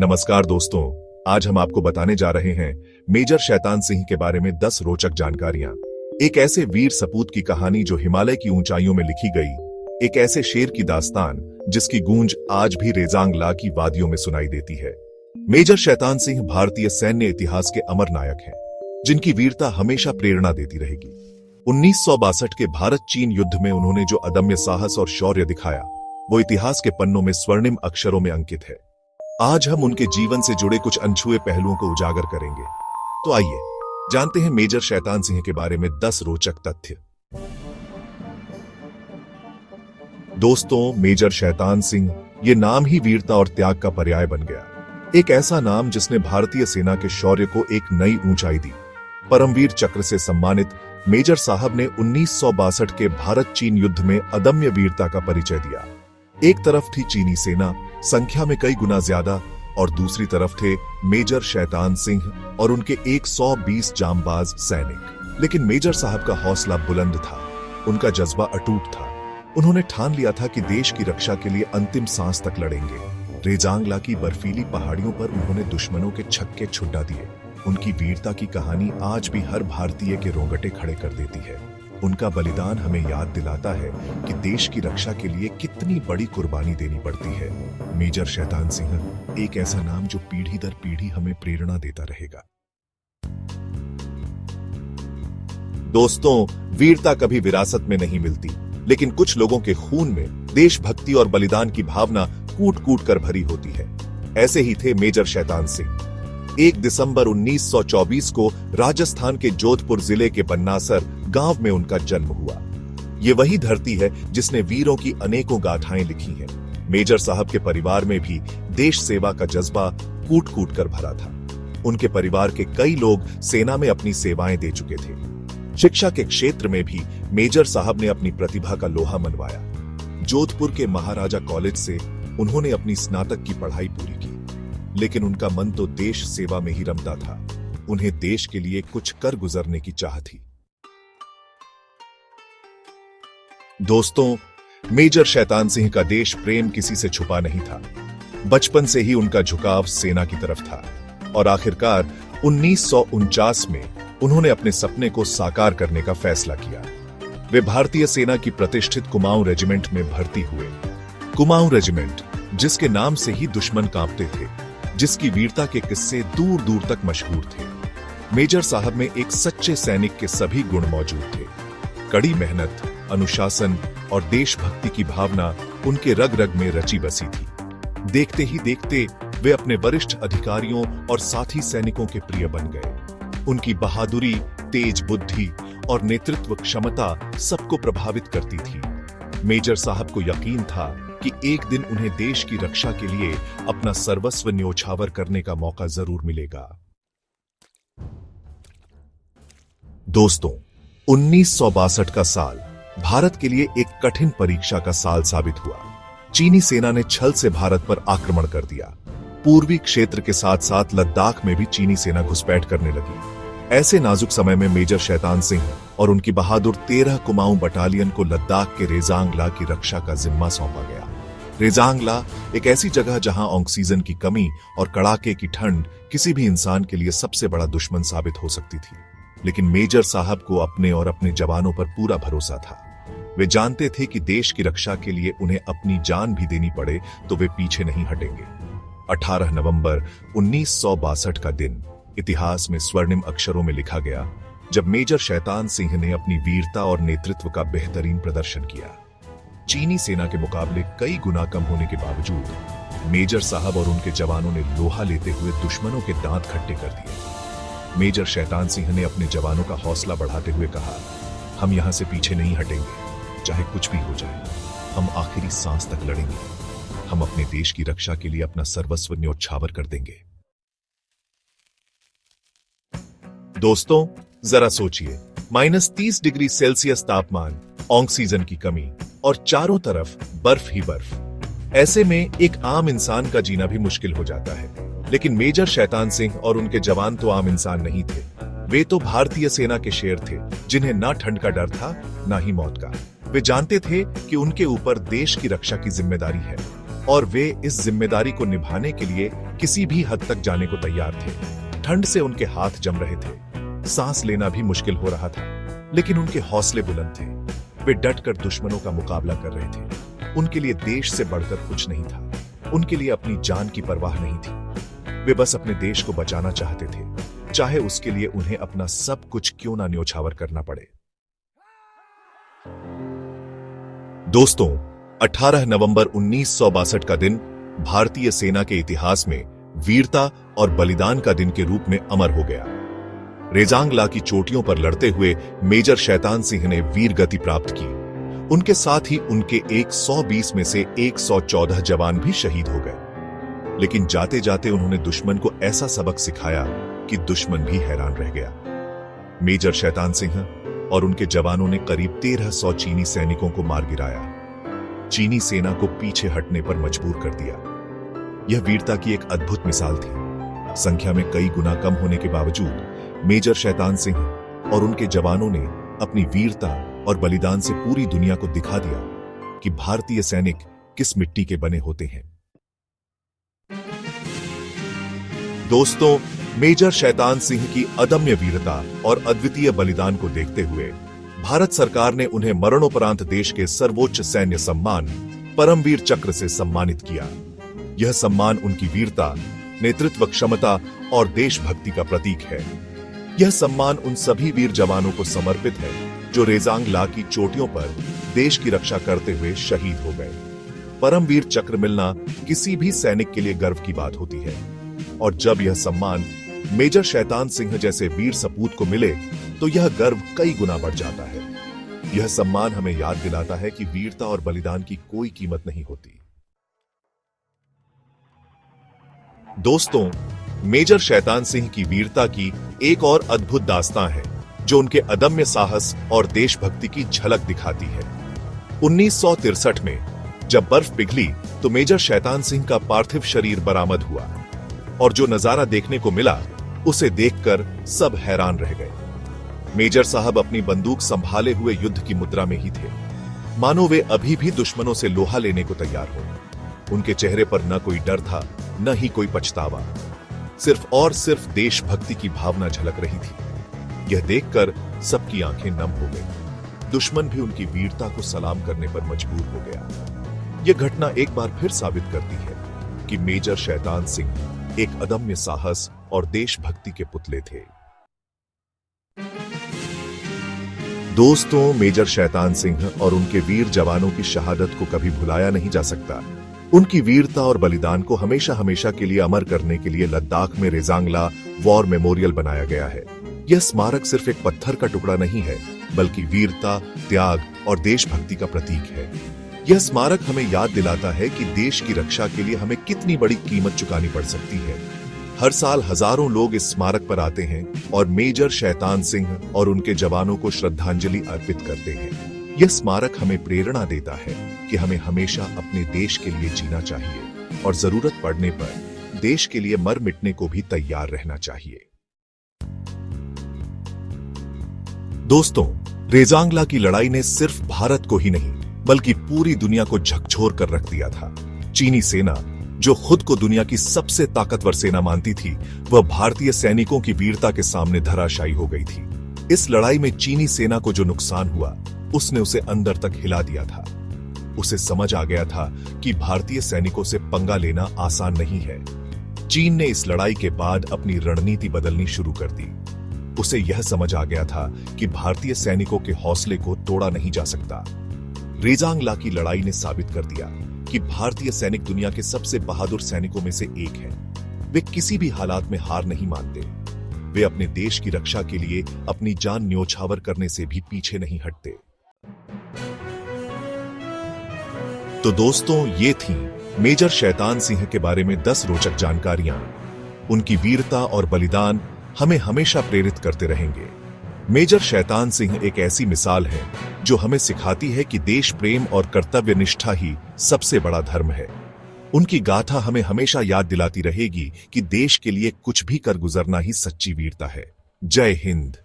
नमस्कार दोस्तों, आज हम आपको बताने जा रहे हैं मेजर शैतान सिंह के बारे में 10 रोचक जानकारियां। एक ऐसे वीर सपूत की कहानी जो हिमालय की ऊंचाइयों में लिखी गई, एक ऐसे शेर की दास्तान जिसकी गूंज आज भी रेजांग ला की वादियों में सुनाई देती है। मेजर शैतान सिंह भारतीय सैन्य इतिहास के अमर नायक हैं, जिनकी वीरता हमेशा प्रेरणा देती रहेगी। 1962 के भारत चीन युद्ध में उन्होंने जो अदम्य साहस और शौर्य दिखाया, वो इतिहास के पन्नों में स्वर्णिम अक्षरों में अंकित है। आज हम उनके जीवन से जुड़े कुछ अनछुए पहलुओं को उजागर करेंगे। तो आइए जानते हैं मेजर शैतान सिंह के बारे में 10 रोचक तथ्य। दोस्तों, मेजर शैतान सिंह ये नाम ही वीरता और त्याग का पर्याय बन गया। एक ऐसा नाम जिसने भारतीय सेना के शौर्य को एक नई ऊंचाई दी। परमवीर चक्र से सम्मानित मेजर साहब ने 1962 के भारत चीन युद्ध में अदम्य वीरता का परिचय दिया। एक तरफ थी चीनी सेना, संख्या में कई गुना ज्यादा, और दूसरी तरफ थे मेजर शैतान सिंह और उनके 120 जांबाज सैनिक। लेकिन मेजर साहब का हौसला बुलंद था, उनका जज्बा अटूट था। उन्होंने ठान लिया था कि देश की रक्षा के लिए अंतिम सांस तक लड़ेंगे। रेजांगला की बर्फीली पहाड़ियों पर उन्होंने दुश्मनों के छक्के छुड़ा दिए। उनकी वीरता की कहानी आज भी हर भारतीय के रोंगटे खड़े कर देती है। उनका बलिदान हमें याद दिलाता है कि देश की रक्षा के लिए कितनी बड़ी कुर्बानी देनी पड़ती है। मेजर शैतान सिंह एक ऐसा नाम जो पीढ़ी दर पीढ़ी हमें प्रेरणा देता रहेगा। दोस्तों, वीरता कभी विरासत में नहीं मिलती, लेकिन कुछ लोगों के खून में देशभक्ति और बलिदान की भावना कूट कूट कर भरी होती है। ऐसे ही थे मेजर शैतान सिंह। 1 दिसंबर 1924 को राजस्थान के जोधपुर जिले के बन्नासर गांव में उनका जन्म हुआ। ये वही धरती है जिसने वीरों की अनेकों गाथाएं लिखी हैं। मेजर साहब के परिवार में भी देश सेवा का जज्बा कूट कूट कर भरा था। उनके परिवार के कई लोग सेना में अपनी सेवाएं दे चुके थे। शिक्षा के क्षेत्र में भी मेजर साहब ने अपनी प्रतिभा का लोहा मनवाया। जोधपुर के महाराजा कॉलेज से उन्होंने अपनी स्नातक की पढ़ाई पूरी की, लेकिन उनका मन तो देश सेवा में ही रमता था। उन्हें देश के लिए कुछ कर गुजरने की चाह थी। दोस्तों, मेजर शैतान सिंह का देश प्रेम किसी से छुपा नहीं था। बचपन से ही उनका झुकाव सेना की तरफ था और आखिरकार 1949 में उन्होंने अपने सपने को साकार करने का फैसला किया। वे भारतीय सेना की प्रतिष्ठित कुमाऊं रेजिमेंट में भर्ती हुए। कुमाऊं रेजिमेंट, जिसके नाम से ही दुश्मन कांपते थे, जिसकी वीरता के किस्से दूर दूर तक मशहूर थे। मेजर साहब में एक सच्चे सैनिक के सभी गुण मौजूद थे। कड़ी मेहनत, अनुशासन और देशभक्ति की भावना उनके रग रग में रची बसी थी। देखते ही देखते वे अपने वरिष्ठ अधिकारियों और साथी सैनिकों के प्रिय बन गए। उनकी बहादुरी, तेज बुद्धि और नेतृत्व क्षमता सबको प्रभावित करती थी। मेजर साहब को यकीन था कि एक दिन उन्हें देश की रक्षा के लिए अपना सर्वस्व न्योछावर करने का मौका जरूर मिलेगा। दोस्तों, 1962 का साल भारत के लिए एक कठिन परीक्षा का साल साबित हुआ। चीनी सेना ने छल से भारत पर आक्रमण कर दिया। पूर्वी क्षेत्र के साथ साथ लद्दाख में भी चीनी सेना घुसपैठ करने लगी। ऐसे नाजुक समय में मेजर शैतान सिंह और उनकी बहादुर 13 कुमाऊं बटालियन को लद्दाख के रेजांगला की रक्षा का जिम्मा सौंपा गया। रेजांगला एक ऐसी जगह जहां ऑक्सीजन की कमी और कड़ाके की ठंड किसी भी इंसान के लिए सबसे बड़ा दुश्मन साबित हो सकती थी। लेकिन मेजर साहब को अपने और अपने जवानों पर पूरा भरोसा था। वे जानते थे कि देश की रक्षा के लिए उन्हें अपनी जान भी देनी पड़े तो वे पीछे नहीं हटेंगे। 18 नवंबर 1962 का दिन इतिहास में स्वर्णिम अक्षरों में लिखा गया, जब मेजर शैतान सिंह ने अपनी वीरता और नेतृत्व का बेहतरीन प्रदर्शन किया। चीनी सेना के मुकाबले कई गुना कम होने के बावजूद मेजर साहब और उनके जवानों ने लोहा लेते हुए दुश्मनों के दांत खट्टे कर दिए। मेजर शैतान सिंह ने अपने जवानों का हौसला बढ़ाते हुए कहा, हम यहां से पीछे नहीं हटेंगे, चाहे कुछ भी हो जाए। हम आखिरी सांस तक लड़ेंगे। हम अपने देश की रक्षा के लिए अपना सर्वस्व न्योछावर कर देंगे। दोस्तों, जरा सोचिए, -30 डिग्री सेल्सियस तापमान, ऑक्सीजन की कमी और चारों तरफ बर्फ ही बर्फ। ऐसे में एक आम इंसान का जीना भी मुश्किल हो जाता है। लेकिन मेजर शैतान सिंह और उनके जवान तो आम इंसान नहीं थे। वे तो भारतीय सेना के शेर थे, जिन्हें ना ठंड का डर था, ना ही मौत का। वे जानते थे कि उनके ऊपर देश की रक्षा की जिम्मेदारी है और वे इस जिम्मेदारी को निभाने के लिए किसी भी हद तक जाने को तैयार थे। ठंड से उनके हाथ जम रहे थे, सांस लेना भी मुश्किल हो रहा था, लेकिन उनके हौसले बुलंद थे। वे डटकर दुश्मनों का मुकाबला कर रहे थे। उनके लिए देश से बढ़कर कुछ नहीं था। उनके लिए अपनी जान की परवाह नहीं थी। वे बस अपने देश को बचाना चाहते थे, चाहे उसके लिए उन्हें अपना सब कुछ क्यों ना न्योछावर करना पड़े। दोस्तों, 18 नवंबर 1962 का दिन भारतीय सेना के इतिहास में वीरता और बलिदान का दिन के रूप में अमर हो गया। रेजांगला की चोटियों पर लड़ते हुए मेजर शैतान सिंह ने वीर गति प्राप्त की। उनके साथ ही उनके 120 में से 114 जवान भी शहीद हो गए। लेकिन जाते जाते उन्होंने दुश्मन को ऐसा सबक सिखाया कि दुश्मन भी हैरान रह गया। मेजर शैतान सिंह और उनके जवानों ने करीब 1300 चीनी सैनिकों को मार गिराया। चीनी सेना को पीछे हटने पर मजबूर कर दिया। यह वीरता की एक अद्भुत मिसाल थी। संख्या में कई गुना कम होने के बावजूद मेजर शैतान सिंह और उनके जवानों ने अपनी वीरता और बलिदान से पूरी दुनिया को दिखा दिया कि भारतीय सैनिक किस मिट्टी के बने होते हैं। दोस्तों, मेजर शैतान सिंह की अदम्य वीरता और अद्वितीय बलिदान को देखते हुए भारत सरकार ने उन्हें मरणोपरांत देश के सर्वोच्च सैन्य सम्मान परमवीर चक्र से सम्मानित किया। यह सम्मान उनकी वीरता, नेतृत्व क्षमता और देशभक्ति का प्रतीक है। यह सम्मान उन सभी वीर जवानों को समर्पित है जो रेजांगला की चोटियों पर देश की रक्षा करते हुए शहीद हो गए। परमवीर चक्र मिलना किसी भी सैनिक के लिए गर्व की बात होती है, और जब यह सम्मान मेजर शैतान सिंह जैसे वीर सपूत को मिले तो यह गर्व कई गुना बढ़ जाता है। यह सम्मान हमें याद दिलाता है कि वीरता और बलिदान की कोई कीमत नहीं होती। दोस्तों, मेजर शैतान सिंह की वीरता की एक और अद्भुत दास्तां है जो उनके अदम्य साहस और देशभक्ति की झलक दिखाती है। 1963 में जब बर्फ पिघली तो मेजर शैतान सिंह का पार्थिव शरीर बरामद हुआ, और जो नजारा देखने को मिला उसे देखकर सब हैरान रह गए। मेजर साहब अपनी बंदूक संभाले हुए युद्ध की मुद्रा में ही थे, मानो वे अभी भी दुश्मनों से लोहा लेने को तैयार हो। उनके चेहरे पर न कोई डर था, न ही कोई पछतावा, सिर्फ और सिर्फ देशभक्ति की भावना झलक रही थी। यह देखकर सबकी आंखें नम हो गई। दुश्मन भी उनकी वीरता को सलाम करने पर मजबूर हो गया। यह घटना एक बार फिर साबित करती है कि मेजर शैतान सिंह एक अदम्य साहस और देशभक्ति के पुतले थे। दोस्तों, मेजर शैतान सिंह और उनके वीर जवानों की शहादत को कभी भुलाया नहीं जा सकता। उनकी वीरता और बलिदान को हमेशा हमेशा के लिए अमर करने के लिए लद्दाख में रेजांगला वॉर मेमोरियल बनाया गया है। यह स्मारक सिर्फ एक पत्थर का टुकड़ा नहीं है, बल्कि वीरता, त्याग और देशभक्ति का प्रतीक है। यह स्मारक हमें याद दिलाता है कि देश की रक्षा के लिए हमें कितनी बड़ी कीमत चुकानी पड़ सकती है। हर साल हजारों लोग इस स्मारक पर आते हैं और मेजर शैतान सिंह और उनके जवानों को श्रद्धांजलि अर्पित करते हैं। यह स्मारक हमें प्रेरणा देता है कि हमें हमेशा अपने देश के लिए जीना चाहिए और जरूरत पड़ने पर देश के लिए मर मिटने को भी तैयार रहना चाहिए। दोस्तों, रेजांगला की लड़ाई ने सिर्फ भारत को ही नहीं बल्कि पूरी दुनिया को झकझोर कर रख दिया था। चीनी सेना, जो खुद को दुनिया की सबसे ताकतवर सेना मानती थी, वह भारतीय सैनिकों की वीरता के सामने धराशायी हो गई थी। इस लड़ाई में चीनी सेना को जो नुकसान हुआ, उसने उसे अंदर तक हिला दिया था। उसे समझ आ गया था कि भारतीय सैनिकों से पंगा लेना आसान नहीं है। चीन ने इस लड़ाई के बाद अपनी रणनीति बदलनी शुरू कर दी। उसे यह समझ आ गया था कि भारतीय सैनिकों के हौसले को तोड़ा नहीं जा सकता। रेजांगला की लड़ाई ने साबित कर दिया कि भारतीय सैनिक दुनिया के सबसे बहादुर सैनिकों में से एक हैं। वे किसी भी हालात में हार नहीं मानते। वे अपने देश की रक्षा के लिए अपनी जान न्योछावर करने से भी पीछे नहीं हटते। तो दोस्तों, ये थी मेजर शैतान सिंह के बारे में 10 रोचक जानकारियां। उनकी वीरता और बलिदान हमें हमेशा प्रेरित करते रहेंगे। मेजर शैतान सिंह एक ऐसी मिसाल है जो हमें सिखाती है कि देश प्रेम और कर्तव्य निष्ठा ही सबसे बड़ा धर्म है। उनकी गाथा हमें हमेशा याद दिलाती रहेगी कि देश के लिए कुछ भी कर गुजरना ही सच्ची वीरता है। जय हिंद।